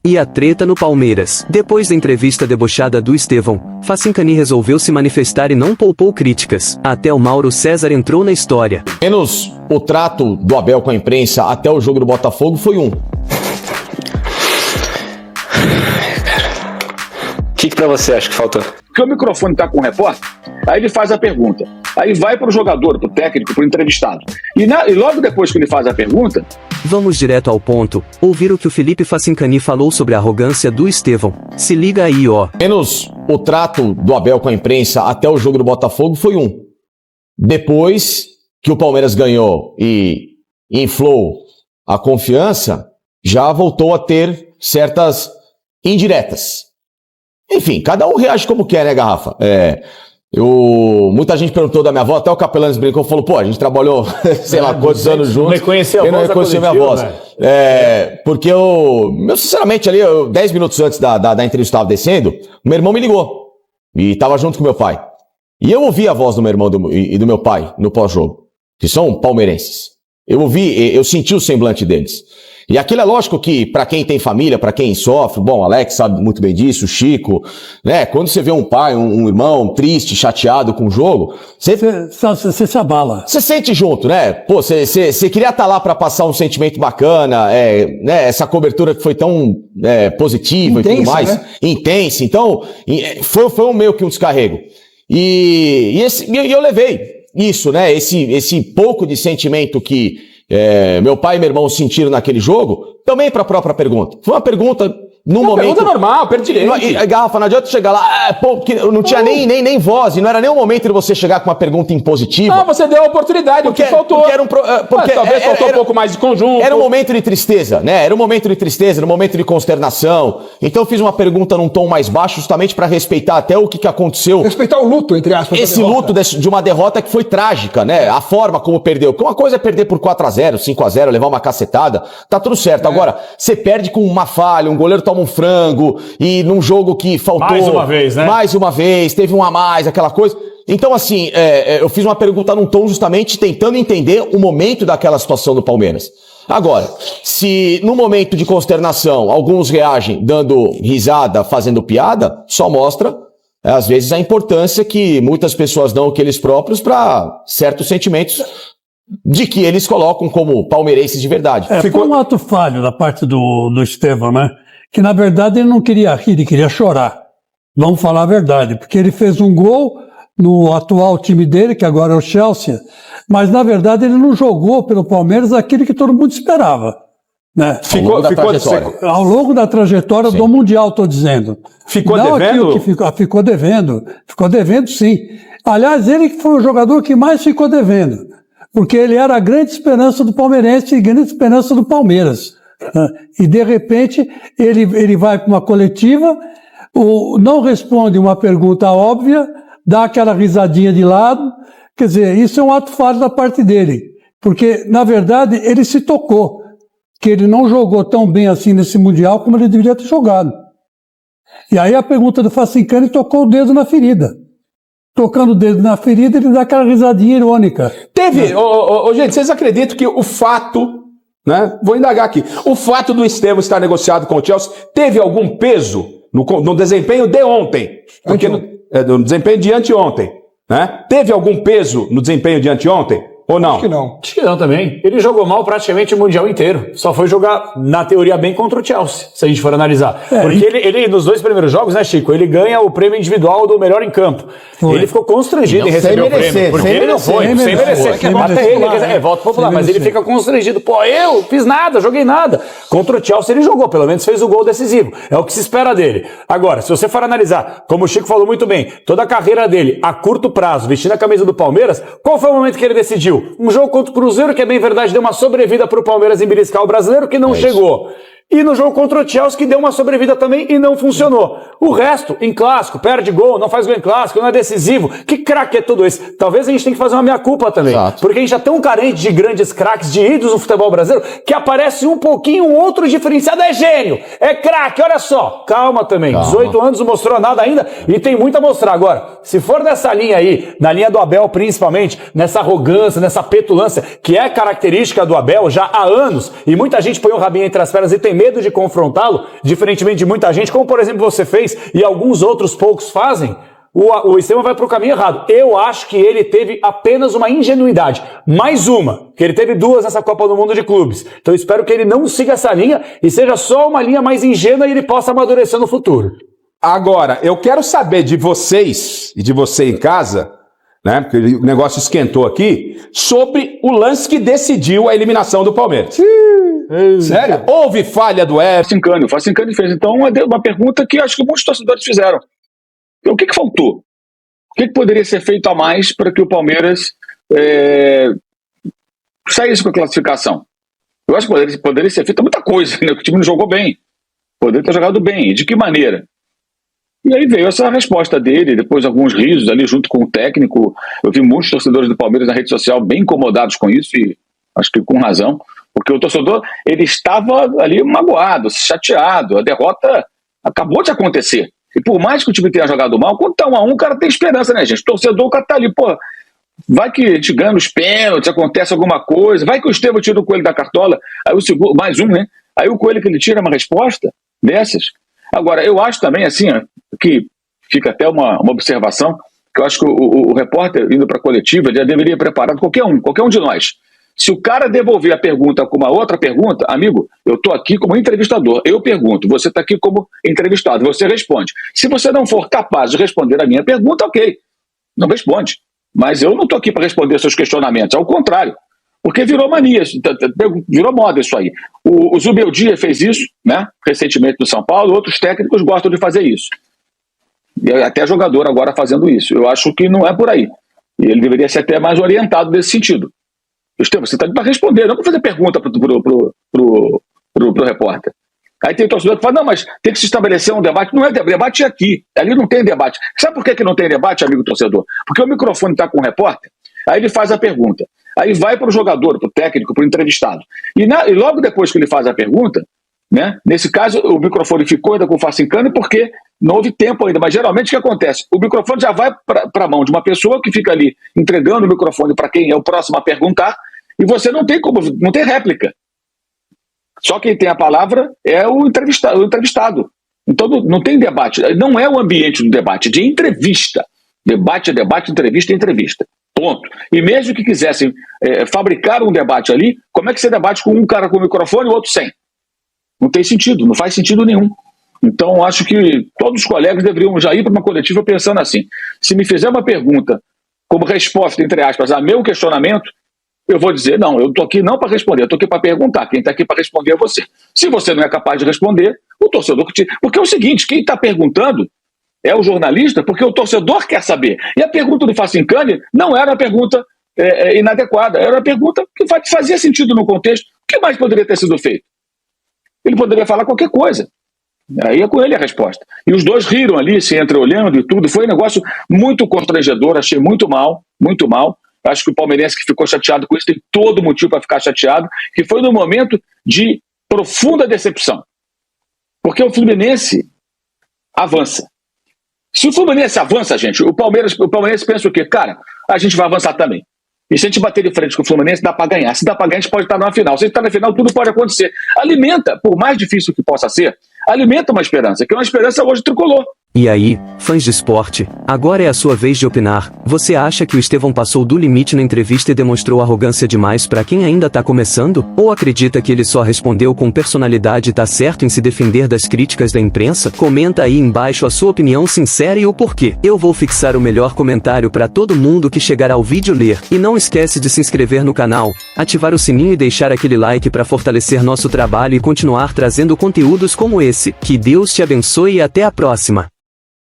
E a treta no Palmeiras. Depois da entrevista debochada do Estevão, Facincani resolveu se manifestar e não poupou críticas. Até o Mauro César entrou na história. Menos o trato do Abel com a imprensa até o jogo do Botafogo foi um. O que pra você acha que faltou? Porque o microfone tá com o repórter, aí ele faz a pergunta. Aí vai pro jogador, pro técnico, pro entrevistado. E logo depois que ele faz a pergunta... Vamos direto ao ponto, ouvir o que o Felipe Facincani falou sobre a arrogância do Estevão. Se liga aí, ó. Menos o trato do Abel com a imprensa até o jogo do Botafogo foi um. Depois que o Palmeiras ganhou e inflou a confiança, já voltou a ter certas indiretas. Enfim, cada um reage como quer, né, Garrafa? Muita gente perguntou da minha avó, até o Capelanes brincou, falou, pô, a gente trabalhou, sei lá quantos anos juntos. Não reconheceu a voz, não reconheci minha voz. Porque eu, sinceramente, ali, 10 minutos antes da entrevista estava descendo, o meu irmão me ligou. E tava junto com meu pai. E eu ouvi a voz do meu irmão e do meu pai no pós-jogo, que são palmeirenses. Eu senti o semblante deles. E aquilo é lógico que, para quem tem família, para quem sofre, bom, Alex sabe muito bem disso, o Chico, né? Quando você vê um pai, um irmão triste, chateado com o jogo, você se abala. Você sente junto, né? Pô, você queria estar lá para passar um sentimento bacana, né? Essa cobertura que foi tão positiva intensa, e tudo mais, né? Intensa. Então, foi meio que um descarrego. E eu levei isso, né? Esse pouco de sentimento que meu pai e meu irmão sentiram naquele jogo, também para a própria pergunta. Foi uma pergunta num momento... Pergunta normal, pertinente. Garrafa, não adianta chegar lá, porque não tinha nem voz, e não era nem o momento de você chegar com uma pergunta impositiva. Não, você deu a oportunidade, porque, o que faltou. Talvez faltou um pouco mais de conjunto. Era um momento de tristeza, né? Era um momento de tristeza, era um momento de consternação. Então eu fiz uma pergunta num tom mais baixo, justamente para respeitar até o que aconteceu. Respeitar o luto, entre aspas. Esse luto de uma derrota que foi trágica, né? A forma como perdeu. Porque uma coisa é perder por 4-0, 5-0, levar uma cacetada, tá tudo certo. Agora, você perde com uma falha, um goleiro toma um frango, e num jogo que faltou... Mais uma vez, né? Mais uma vez, teve um a mais, aquela coisa. Então, assim, eu fiz uma pergunta num tom justamente tentando entender o momento daquela situação do Palmeiras. Agora, se no momento de consternação alguns reagem dando risada, fazendo piada, só mostra, às vezes, a importância que muitas pessoas dão que eles próprios para certos sentimentos de que eles colocam como palmeirenses de verdade. Foi um ato falho da parte do Estevão, né? Que, na verdade, ele não queria rir, ele queria chorar. Vamos falar a verdade, porque ele fez um gol no atual time dele, que agora é o Chelsea, mas, na verdade, ele não jogou pelo Palmeiras aquilo que todo mundo esperava. Né? Ao longo da trajetória do Mundial, estou dizendo. Ficou devendo? Ficou devendo. Ficou devendo, sim. Aliás, ele foi o jogador que mais ficou devendo, porque ele era a grande esperança do palmeirense e a grande esperança do Palmeiras. E, de repente, ele vai para uma coletiva, não responde uma pergunta óbvia, dá aquela risadinha de lado. Quer dizer, isso é um ato falho da parte dele. Porque, na verdade, ele se tocou, que ele não jogou tão bem assim nesse Mundial como ele deveria ter jogado. E aí a pergunta do Facincani tocou o dedo na ferida. Tocando o dedo na ferida, ele dá aquela risadinha irônica. Gente, vocês acreditam que o fato... né? Vou indagar aqui. O fato do Estevão estar negociado com o Chelsea teve algum peso no desempenho de ontem? Porque no desempenho de anteontem, né? Teve algum peso no desempenho de anteontem? Ou não? Acho que não. Acho que não também. Ele jogou mal praticamente o Mundial inteiro. Só foi jogar, na teoria, bem contra o Chelsea, se a gente for analisar. Porque ele, nos 2 primeiros jogos, né, Chico? Ele ganha o prêmio individual do melhor em campo. Ele ficou constrangido em receber o prêmio. Porque ele não foi, sem merecer. Até ele, voto popular, mas ele fica constrangido. Pô, eu fiz nada, joguei nada. Contra o Chelsea ele jogou, pelo menos fez o gol decisivo. É o que se espera dele. Agora, se você for analisar, como o Chico falou muito bem, toda a carreira dele, a curto prazo, vestindo a camisa do Palmeiras, qual foi o momento que ele decidiu? Um jogo contra o Cruzeiro, que é bem verdade, deu uma sobrevida para o Palmeiras em beliscar o brasileiro, que não chegou. E no jogo contra o Chelsea, que deu uma sobrevida também e não funcionou. O resto, em clássico, perde gol, não faz gol em clássico, não é decisivo. Que craque é tudo isso? Talvez a gente tenha que fazer uma meia-culpa também. Exato. Porque a gente é tão carente de grandes craques, de ídolos no futebol brasileiro, que aparece um pouquinho, um outro diferenciado. É gênio, é craque, olha só. Calma também, 18 anos não mostrou nada ainda e tem muito a mostrar. Agora, se for nessa linha aí, na linha do Abel principalmente, nessa arrogância, nessa petulância, que é característica do Abel já há anos, e muita gente põe o rabinho entre as pernas e tem tem medo de confrontá-lo, diferentemente de muita gente, como por exemplo você fez e alguns outros poucos fazem, o Estevão vai para o caminho errado. Eu acho que ele teve apenas uma ingenuidade. Mais uma, que ele teve 2 nessa Copa do Mundo de Clubes. Então eu espero que ele não siga essa linha e seja só uma linha mais ingênua e ele possa amadurecer no futuro. Agora, eu quero saber de vocês e de você em casa, né? Porque o negócio esquentou aqui, sobre o lance que decidiu a eliminação do Palmeiras. Sério? Houve falha do Everton? O Facincani fez. Então, uma pergunta que acho que muitos torcedores fizeram. O que faltou? O que poderia ser feito a mais para que o Palmeiras saísse com a classificação? Eu acho que poderia ser feita muita coisa, né? O time não jogou bem. Poderia ter jogado bem. De que maneira? E aí veio essa resposta dele, depois alguns risos ali junto com o técnico. Eu vi muitos torcedores do Palmeiras na rede social bem incomodados com isso, e acho que com razão, porque o torcedor ele estava ali magoado, chateado, a derrota acabou de acontecer. E por mais que o time tenha jogado mal, quando tá 1-1, o cara tem esperança, né, gente? O torcedor, o cara tá ali, pô, vai que a gente ganha nos pênaltis, acontece alguma coisa, vai que o Estevão tira o Coelho da cartola, aí o segundo, mais um, né? Aí o Coelho que ele tira uma resposta dessas. Agora, eu acho também, assim, ó, que fica até uma observação, que eu acho que o repórter indo para a coletiva já deveria preparar qualquer um de nós. Se o cara devolver a pergunta com uma outra pergunta, amigo, eu estou aqui como entrevistador, eu pergunto, você está aqui como entrevistado, você responde. Se você não for capaz de responder a minha pergunta, ok, não responde. Mas eu não estou aqui para responder seus questionamentos, ao contrário, porque virou mania, virou moda isso aí. O Zubeldia fez isso, né, recentemente no São Paulo, outros técnicos gostam de fazer isso. E até jogador agora fazendo isso. Eu acho que não é por aí. E ele deveria ser até mais orientado nesse sentido. Estevão, você está ali para responder, não para fazer pergunta pro repórter. Aí tem o torcedor que fala, não, mas tem que se estabelecer um debate. Não é debate aqui. Ali não tem debate. Sabe por que não tem debate, amigo torcedor? Porque o microfone está com o repórter, aí ele faz a pergunta. Aí vai para o jogador, para o técnico, para o entrevistado. E logo depois que ele faz a pergunta, né, nesse caso o microfone ficou ainda com o Facincani porque não houve tempo ainda. Mas geralmente o que acontece? O microfone já vai para a mão de uma pessoa que fica ali entregando o microfone para quem é o próximo a perguntar e você não tem réplica. Só quem tem a palavra é o entrevistado. Então não tem debate. Não é o ambiente do debate, de entrevista. Debate é debate, entrevista é entrevista. Ponto. E mesmo que quisessem fabricar um debate ali, como é que você debate com um cara com o microfone e o outro sem? Não tem sentido, não faz sentido nenhum. Então acho que todos os colegas deveriam já ir para uma coletiva pensando assim, se me fizer uma pergunta como resposta, entre aspas, a meu questionamento, eu vou dizer, não, eu estou aqui não para responder, eu estou aqui para perguntar, quem está aqui para responder é você. Se você não é capaz de responder, o torcedor que te... Porque é o seguinte, quem está perguntando é o jornalista, porque o torcedor quer saber. E a pergunta do Facincani não era uma pergunta inadequada, era uma pergunta que fazia sentido no contexto. O que mais poderia ter sido feito? Ele poderia falar qualquer coisa. Aí é com ele a resposta. E os dois riram ali, se entreolhando e tudo. Foi um negócio muito constrangedor, achei muito mal, muito mal. Acho que o palmeirense que ficou chateado com isso tem todo motivo para ficar chateado, que foi num momento de profunda decepção. Porque o Fluminense avança. Se o Fluminense avança, gente, o Palmeirense pensa o quê? Cara, a gente vai avançar também. E se a gente bater de frente com o Fluminense, dá para ganhar. Se dá para ganhar, a gente pode estar na final. Se a gente está na final, tudo pode acontecer. Alimenta, por mais difícil que possa ser, alimenta uma esperança, que é uma esperança hoje tricolor. E aí, fãs de esporte, agora é a sua vez de opinar. Você acha que o Estevão passou do limite na entrevista e demonstrou arrogância demais para quem ainda tá começando? Ou acredita que ele só respondeu com personalidade e tá certo em se defender das críticas da imprensa? Comenta aí embaixo a sua opinião sincera e o porquê. Eu vou fixar o melhor comentário para todo mundo que chegar ao vídeo ler. E não esquece de se inscrever no canal, ativar o sininho e deixar aquele like para fortalecer nosso trabalho e continuar trazendo conteúdos como esse. Que Deus te abençoe e até a próxima.